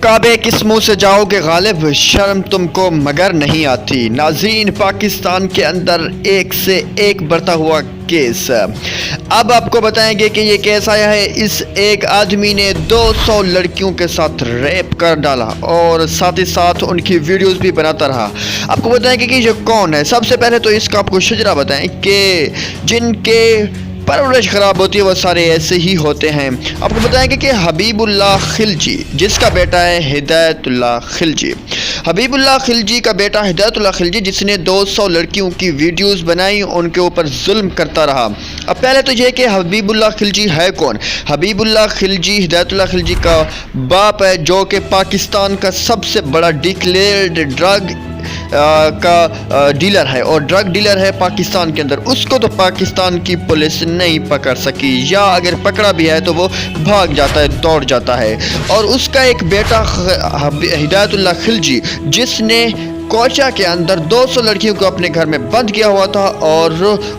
काबे किस मुंह से जाओगे गालिब, शर्म तुमको मगर नहीं आती। नाज़रीन, पाकिस्तान के अंदर एक से एक बढ़ता हुआ केस। अब आपको बताएंगे कि ये केस आया है। इस एक आदमी ने 200 लड़कियों के साथ रेप कर डाला और साथ ही साथ उनकी वीडियोस भी बनाता रहा। आपको बताएंगे कि ये कौन है। सबसे पहले तो इसका आपको शजरा बताएं कि जिनके परवरिश ख़राब होती है वो सारे ऐसे ही होते हैं। आपको बताएंगे कि हबीबुल्लाह खिलजी, जिसका बेटा है हिदायतुल्लाह खिलजी, हबीबुल्लाह खिलजी का बेटा हिदायतुल्लाह खिलजी, जिसने 200 लड़कियों की वीडियोस बनाई, उनके ऊपर जुल्म करता रहा। अब पहले तो ये कि हबीबुल्लाह खिलजी है कौन। हबीबुल्लाह खिलजी हिदायतुल्लाह खिलजी का बाप है, जो कि पाकिस्तान का सबसे बड़ा डिक्लेयर्ड ड्रग का डीलर है और ड्रग डीलर है पाकिस्तान के अंदर। उसको तो पाकिस्तान की पुलिस नहीं पकड़ सकी, या अगर पकड़ा भी है तो वो भाग जाता है, दौड़ जाता है। और उसका एक बेटा हिदायतुल्लाह खिलजी, जिसने कोचा के अंदर 200 लड़कियों को अपने घर में बंद किया हुआ था और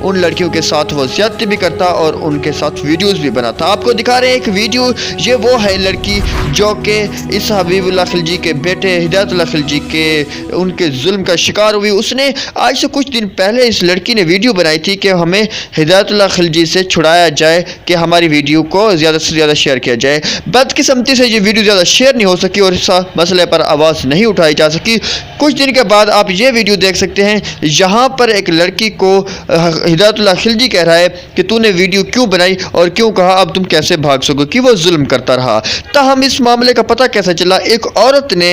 उन लड़कियों के साथ वो ज़्यादती भी करता और उनके साथ वीडियोस भी बनाता। आपको दिखा रहे हैं एक वीडियो। ये वो है लड़की जो कि इस हबीबुल्लाह खिलजी के बेटे हिदायतुल्लाह खिलजी के उनके जुल्म का शिकार हुई। उसने आज से कुछ दिन पहले इस लड़की ने वीडियो बनाई थी कि हमें हिदायतुल्लाह खिलजी से छुड़ाया जाए, कि हमारी वीडियो को ज़्यादा से ज़्यादा शेयर किया जाए। बदकिस्मती से ये वीडियो ज़्यादा शेयर नहीं हो सकी और इस मसले पर आवाज़ नहीं उठाई जा सकी। कुछ दिन के बाद आप ये वीडियो देख सकते हैं। यहाँ पर एक लड़की को हिदायतुल्लाह खिलजी कह रहा है कि तूने वीडियो क्यों बनाई और क्यों कहा, अब तुम कैसे भाग सको, कि वो जुल्म करता रहा। ताहम इस मामले का पता कैसे चला। एक औरत ने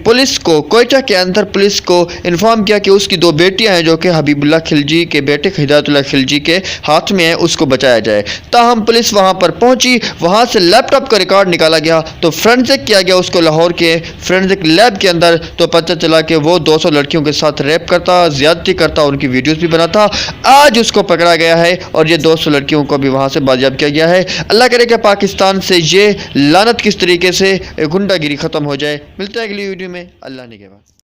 पुलिस को, कोयटा के अंदर पुलिस को इन्फॉर्म किया कि उसकी 2 बेटियां हैं जो कि हबीबुल्लाह खिलजी के बेटे हिदायतुल्लाह खिलजी के हाथ में है, उसको बचाया जाए। ताहम पुलिस वहाँ पर पहुँची, वहाँ से लैपटॉप का रिकॉर्ड निकाला गया तो फोरेंसिक किया गया उसको लाहौर के फोरेंसिक लैब के अंदर। तो पता चला कि वो 200 लड़कियों के साथ रेप करता, ज़्यादती करता, उनकी वीडियोस भी बनाता। आज उसको पकड़ा गया है और ये 200 लड़कियों को भी वहाँ से बाजियाब किया गया है। अल्लाह करे कि पाकिस्तान से ये लानत किस तरीके से गुंडागिरी ख़त्म हो जाए। मिलते हैं अगली वीडियो में। अल्लाह ने के बाद।